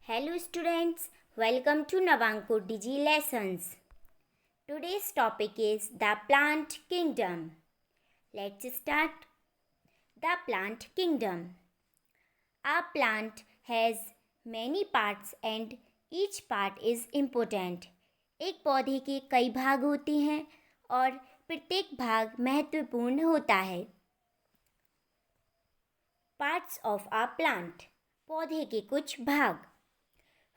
Hello students, welcome to Navanko Digi Lessons. Today's topic is the plant kingdom. Let's start. The plant kingdom. A plant has many parts and each part is important. एक पौधे के कई भाग होते हैं और प्रत्येक भाग महत्वपूर्ण होता है. Parts of a plant. पौधे के कुछ भाग.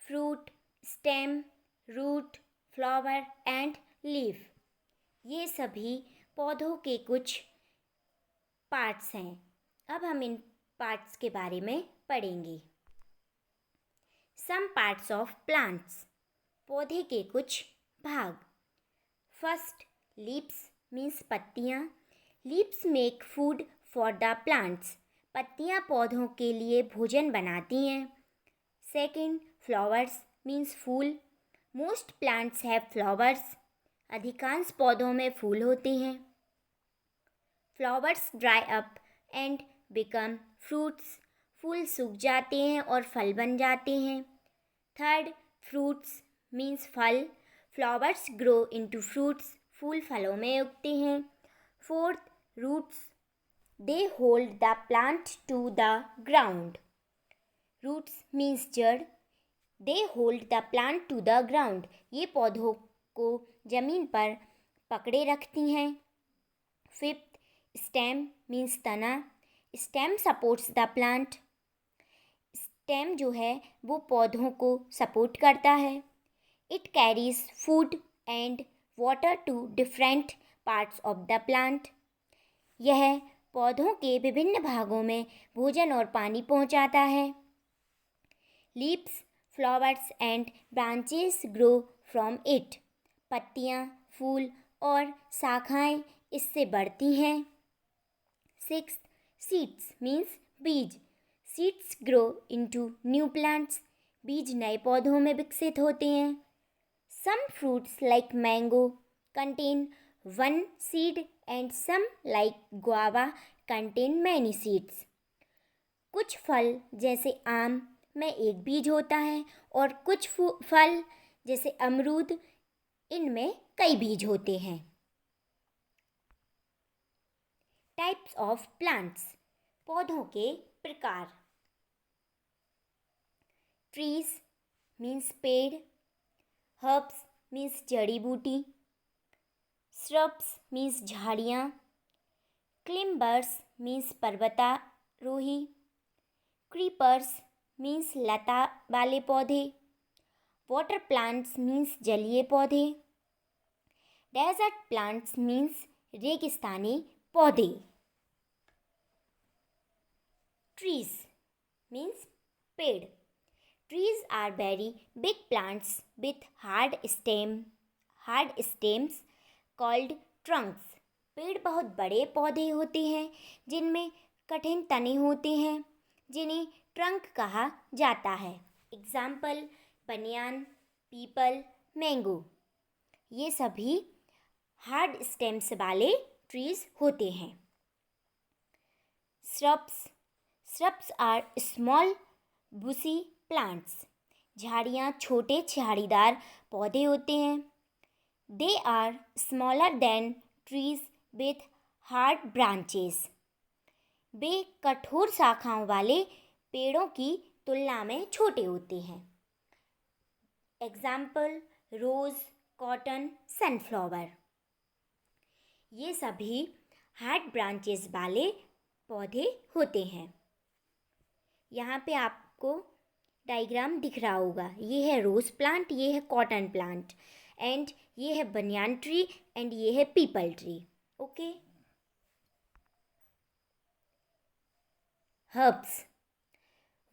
Fruit, stem, root, flower and leaf. ये सभी पौधों के कुछ पार्ट्स हैं. अब हम इन पार्ट्स के बारे में पढ़ेंगे. Some parts of plants. पौधे के कुछ भाग. फर्स्ट, लीव्स मीन्स पत्तियाँ. Leaves make food for the plants. पत्तियाँ पौधों के लिए भोजन बनाती हैं. सेकेंड, फ्लावर्स मीन्स फूल. Most plants have flowers. अधिकांश पौधों में फूल होते हैं. Flowers dry up and become fruits. फूल सूख जाते हैं और फल बन जाते हैं. थर्ड, फ्रूट्स मीन्स फल. Flowers grow into fruits. फूल फलों में उगते हैं. Fourth, roots. They hold the plant to the ground. Roots means जड़. They hold the plant to the ground. ये पौधों को जमीन पर पकड़े रखती हैं. फिफ्थ, स्टेम मीन्स तना. Stem supports the plant. Stem जो है वो पौधों को सपोर्ट करता है. It carries food and water to different parts of the plant. यह पौधों के विभिन्न भागों में भोजन और पानी पहुंचाता है. Leaves, flowers and branches grow from it. पत्तियाँ, फूल और शाखाएं इससे बढ़ती हैं. सिक्स्थ, सीड्स मीन्स बीज. Seeds grow into new plants. बीज नए पौधों में विकसित होते हैं. Some fruits like mango contain one seed and some like guava contain many seeds. कुछ फल जैसे आम में एक बीज होता है और कुछ फल जैसे अमरूद इनमें कई बीज होते हैं. Types of plants. पौधों के प्रकार. ट्रीज मीन्स पेड़. हर्ब्स मीन्स जड़ी बूटी. श्रब्स मीन्स झाड़ियाँ. क्लिम्बर्स मीन्स पर्वतारोही. क्रीपर्स मीन्स लता वाले पौधे. वाटर प्लांट्स मीन्स जलीय पौधे. डेजर्ट प्लांट्स मीन्स रेगिस्तानी पौधे. ट्रीज मीन्स पेड़. Trees are very big plants with hard stems called trunks. पेड़ बहुत बड़े पौधे होते हैं जिनमें कठिन तने होते हैं जिन्हें ट्रंक कहा जाता है. एग्जाम्पल, बनियान, पीपल, मैंगो. ये सभी हार्ड स्टेम्स वाले ट्रीज होते हैं. Shrubs are small bushy plants. झाड़ियाँ छोटे झाड़ीदार पौधे होते हैं. They are smaller than trees with hard branches. वे कठोर शाखाओं वाले पेड़ों की तुलना में छोटे होते हैं. एग्जाम्पल, रोज़, कॉटन, सनफ्लावर. ये सभी हार्ड ब्रांचेस वाले पौधे होते हैं. यहाँ पे आपको डायग्राम दिख रहा होगा. ये है रोज़ प्लांट, ये है कॉटन प्लांट एंड ये है बनियान ट्री एंड ये है people tree. Okay. Herbs.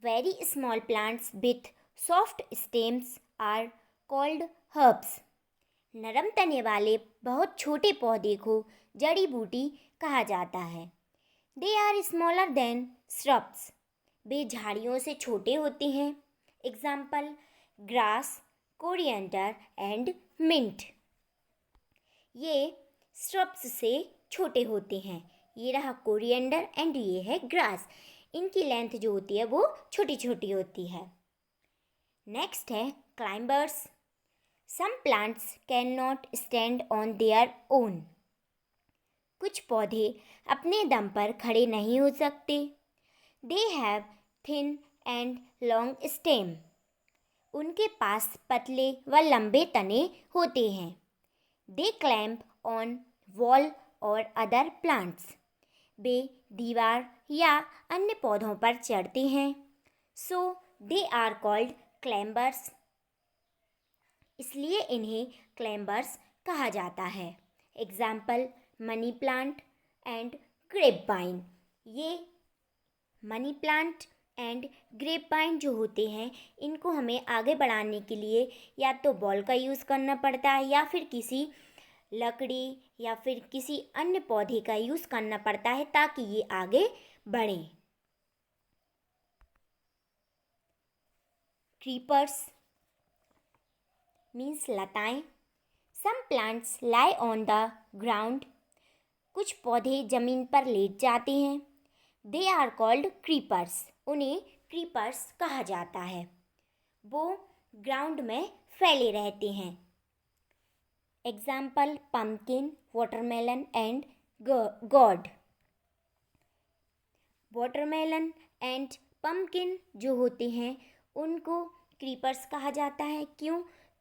Very small plants with soft stems are called herbs. नरम तने वाले बहुत छोटे पौधे को जड़ी बूटी कहा जाता है. They are smaller than shrubs. वे झाड़ियों से छोटे होते हैं. Example, grass, coriander and mint. ये shrubs से छोटे होते हैं. ये रहा कोरिएंडर एंड ये है ग्रास. इनकी लेंथ जो होती है वो छोटी छोटी होती है. नेक्स्ट है climbers. Some plants can not stand on their own. कुछ पौधे अपने दम पर खड़े नहीं हो सकते. They have thin and long stem. उनके पास पतले व लंबे तने होते हैं. दे क्लैम्प ऑन वॉल और अदर प्लांट्स. वे दीवार या अन्य पौधों पर चढ़ते हैं. So they are called clambers. इसलिए इन्हें क्लैम्बर्स कहा जाता है. Example money plant and grapevine. ये मनी प्लांट एंड ग्रेपवाइन जो होते हैं, इनको हमें आगे बढ़ाने के लिए या तो बॉल का यूज़ करना पड़ता है या फिर किसी लकड़ी या फिर किसी अन्य पौधे का यूज़ करना पड़ता है ताकि ये आगे बढ़ें. क्रीपर्स मीन्स लताएं. Some plants lie on the ground. कुछ पौधे ज़मीन पर लेट जाते हैं. They are called creepers. उन्हें क्रीपर्स कहा जाता है. वो ग्राउंड में फैले रहते हैं. Example pumpkin, watermelon and gourd. Watermelon and pumpkin जो होते हैं उनको क्रीपर्स कहा जाता है.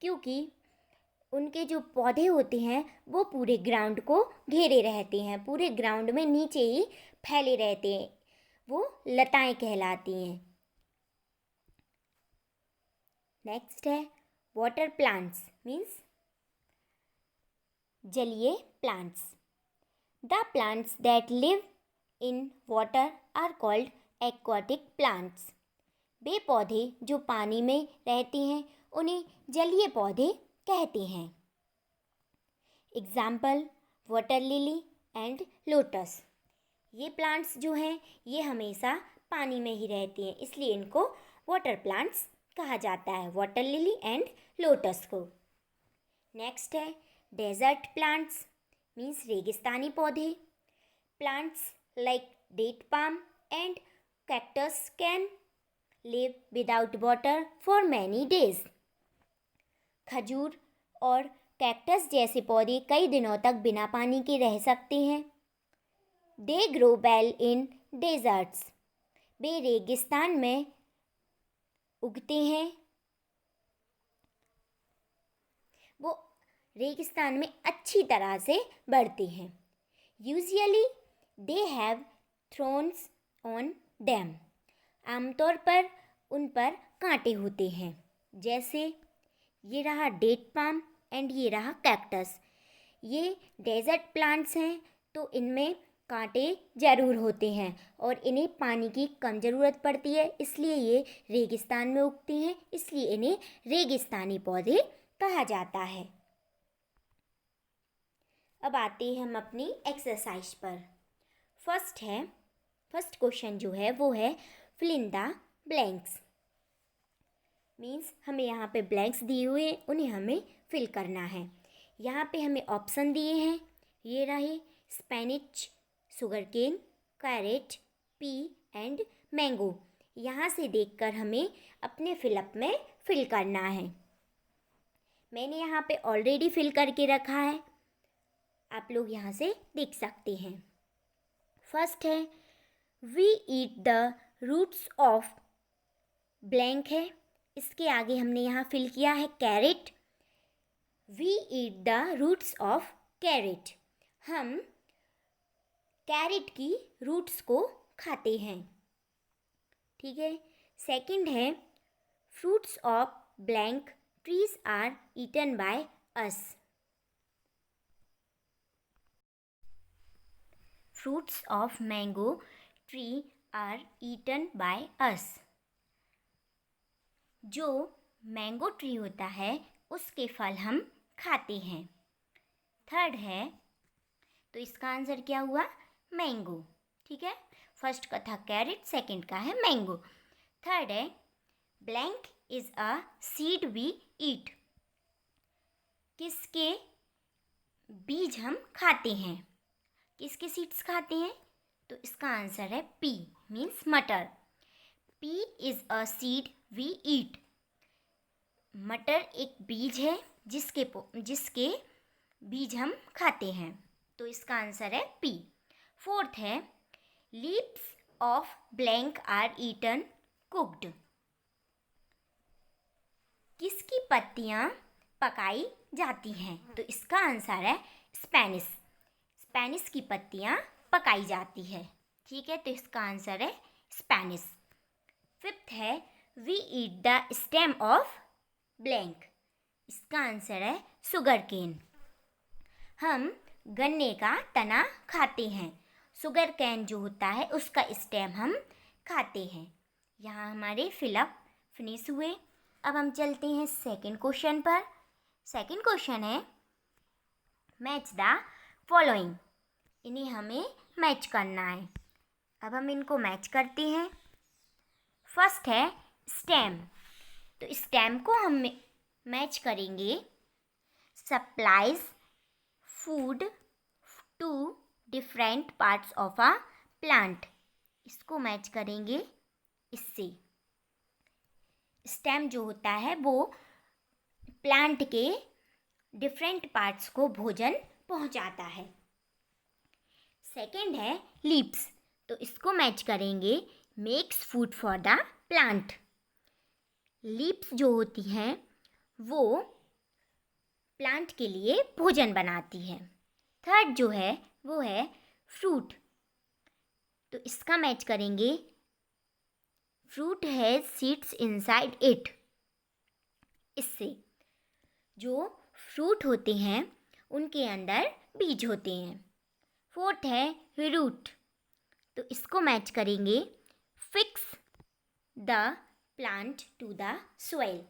क्योंकि उनके जो पौधे होते हैं वो पूरे ग्राउंड को घेरे रहते हैं, पूरे ग्राउंड में नीचे ही फैले रहते हैं. वो लताएं कहलाती हैं. नेक्स्ट है वाटर प्लांट्स मीन्स जलीय plants. The plants that live in water are called aquatic plants. वे पौधे जो पानी में रहते हैं उन्हें जलीय पौधे कहते हैं. Example water lily and lotus. ये प्लांट्स जो हैं ये हमेशा पानी में ही रहते हैं, इसलिए इनको वाटर प्लांट्स कहा जाता है, वाटर लिली एंड लोटस को. नेक्स्ट है डेजर्ट प्लांट्स मीन्स रेगिस्तानी पौधे. Plants like date palm and cactus can live without water for many days. खजूर और कैक्टस जैसे पौधे कई दिनों तक बिना पानी के रह सकते हैं. They grow well in deserts. वे रेगिस्तान में उगते हैं. वो रेगिस्तान में अच्छी तरह से बढ़ते हैं. Usually they have Thrones on them. आमतौर पर उन पर कांटे होते हैं. जैसे ये रहा डेट पाम एंड ये रहा कैक्टस. ये डेजर्ट प्लांट्स हैं तो इनमें कांटे ज़रूर होते हैं और इन्हें पानी की कम ज़रूरत पड़ती है, इसलिए ये रेगिस्तान में उगते हैं, इसलिए इन्हें रेगिस्तानी पौधे कहा जाता है. अब आते हैं हम अपनी एक्सरसाइज पर. फर्स्ट क्वेश्चन जो है वो है fill in the blanks. Means हमें यहाँ पे ब्लैंक्स दिए हुए हैं, उन्हें हमें फिल करना है. यहाँ पे हमें ऑप्शन दिए हैं, ये रहे spinach, sugar cane, carrot, pea and mango. यहाँ से देखकर हमें अपने फिलअप में फिल करना है. मैंने यहाँ पे ऑलरेडी फिल करके रखा है, आप लोग यहाँ से देख सकते हैं. फर्स्ट है we eat the roots of blank है. इसके आगे हमने यहाँ फिल किया है carrot. We eat the roots of carrot. हम कैरेट की रूट्स को खाते हैं. ठीक है. सेकंड है fruits of blank trees are eaten by us. Fruits of mango tree are eaten by us. जो मैंगो ट्री होता है उसके फल हम खाते हैं. थर्ड है, तो इसका आंसर क्या हुआ? मैंगो. ठीक है. फर्स्ट का था कैरेट, सेकंड का है मैंगो. थर्ड है blank is a seed we eat. किसके बीज हम खाते हैं? किसके सीड्स खाते हैं? तो इसका आंसर है पी मीन्स मटर. Pea is a seed we eat. मटर एक बीज है जिसके बीज हम खाते हैं, तो इसका आंसर है पी। फोर्थ है leaves of blank are eaten cooked. किसकी पत्तियां पकाई जाती हैं? तो इसका आंसर है स्पेनिश। स्पेनिश की पत्तियां पकाई जाती है। ठीक है, तो इसका आंसर है स्पेनिश। फिफ्थ है we eat the stem of blank. इसका आंसर है शुगर केन। हम गन्ने का तना खाते हैं। शुगर कैन जो होता है उसका स्टेम हम खाते हैं। यहाँ हमारे फिलअप फिनिश हुए। अब हम चलते हैं सेकंड क्वेश्चन पर। सेकंड क्वेश्चन है मैच द फॉलोइंग। इन्हें हमें मैच करना है। अब हम इनको मैच करते हैं। फर्स्ट है स्टेम, तो स्टेम को हम मैच करेंगे supplies food to different parts of a plant. इसको मैच करेंगे इससे। स्टेम जो होता है वो प्लांट के डिफरेंट पार्ट्स को भोजन पहुंचाता है। सेकंड है लीव्स, तो इसको मैच करेंगे makes food for the plant. Leaves जो होती हैं वो प्लांट के लिए भोजन बनाती है। थर्ड जो है वो है फ्रूट, तो इसका मैच करेंगे fruit has seeds inside it. इससे जो फ्रूट होते हैं उनके अंदर बीज होते हैं। फोर्थ है रूट, तो इसको मैच करेंगे fix the plant to the soil.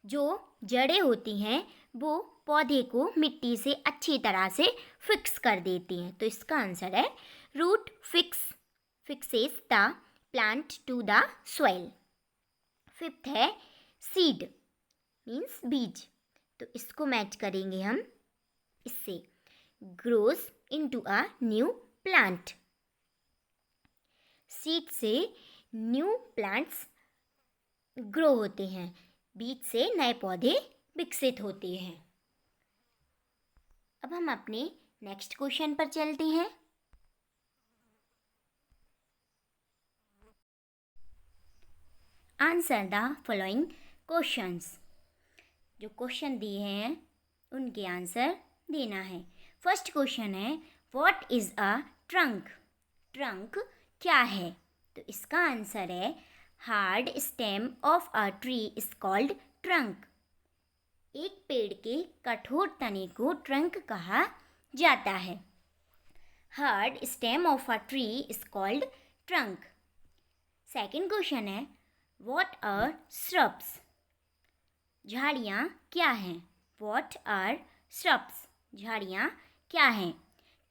जो जड़ें होती हैं वो पौधे को मिट्टी से अच्छी तरह से फिक्स कर देती हैं, तो इसका आंसर है root fixes the plant to the soil. Fifth है सीड मीन्स बीज, तो इसको मैच करेंगे हम इससे grows into a new plant. Seed से न्यू प्लांट्स ग्रो होते हैं, बीज से नए पौधे विकसित होते हैं। अब हम अपने नेक्स्ट क्वेश्चन पर चलते हैं। Answer the following questions. जो क्वेश्चन दिए हैं उनके आंसर देना है। फर्स्ट क्वेश्चन है what is a trunk. Trunk क्या है? तो इसका आंसर है hard stem of a tree is called trunk. एक पेड़ के कठोर तने को ट्रंक कहा जाता है। Hard stem of a tree is called trunk. Second question है व्हाट आर श्रब्स। झाड़ियाँ क्या हैं? व्हाट आर श्रब्स, झाड़ियाँ क्या हैं?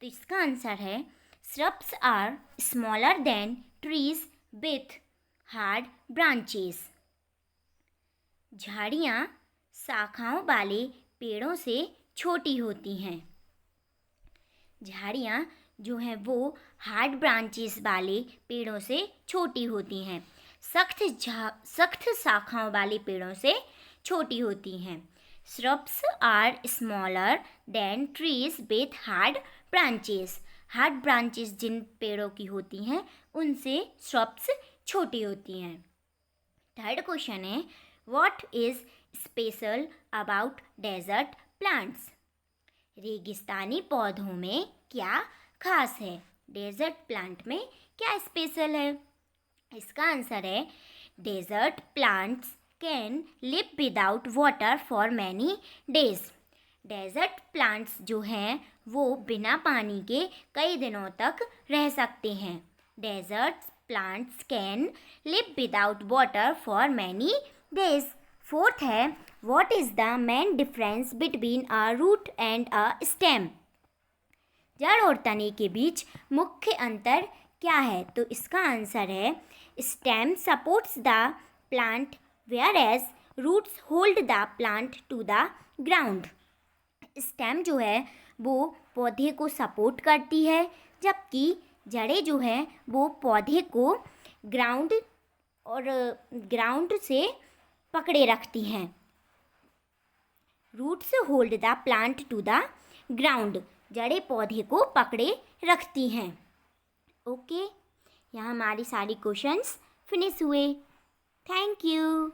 तो इसका आंसर है shrubs are smaller than trees with hard branches. झाड़ियाँ शाखाओं वाले पेड़ों से छोटी होती हैं। झाड़ियाँ जो हैं वो हार्ड ब्रांचेस वाले पेड़ों से छोटी होती हैं, सख्त शाखाओं वाले पेड़ों से छोटी होती हैं। Shrubs are smaller than trees with hard branches. Hard branches जिन पेड़ों की होती हैं उनसे श्रब्स छोटी होती हैं। थर्ड क्वेश्चन है what is special about desert plants. रेगिस्तानी पौधों में क्या खास है? डेजर्ट प्लांट में क्या स्पेशल है? इसका आंसर है desert plants can live without water for many days. Desert plants जो हैं वो बिना पानी के कई दिनों तक रह सकते हैं। Desert plants can live without water for many days. Fourth है what is the main difference between a root and a stem. जड़ और तने के बीच मुख्य अंतर क्या है? तो इसका आंसर है stem supports the plant whereas roots hold the plant to the ground. Stem जो है वो पौधे को सपोर्ट करती है, जबकि जड़ें जो हैं वो पौधे को ग्राउंड से पकड़े रखती हैं। Roots hold the plant to the ground, जड़ें पौधे को पकड़े रखती हैं। ओके, यहाँ हमारी सारी क्वेश्चंस फिनिश हुए। Thank you.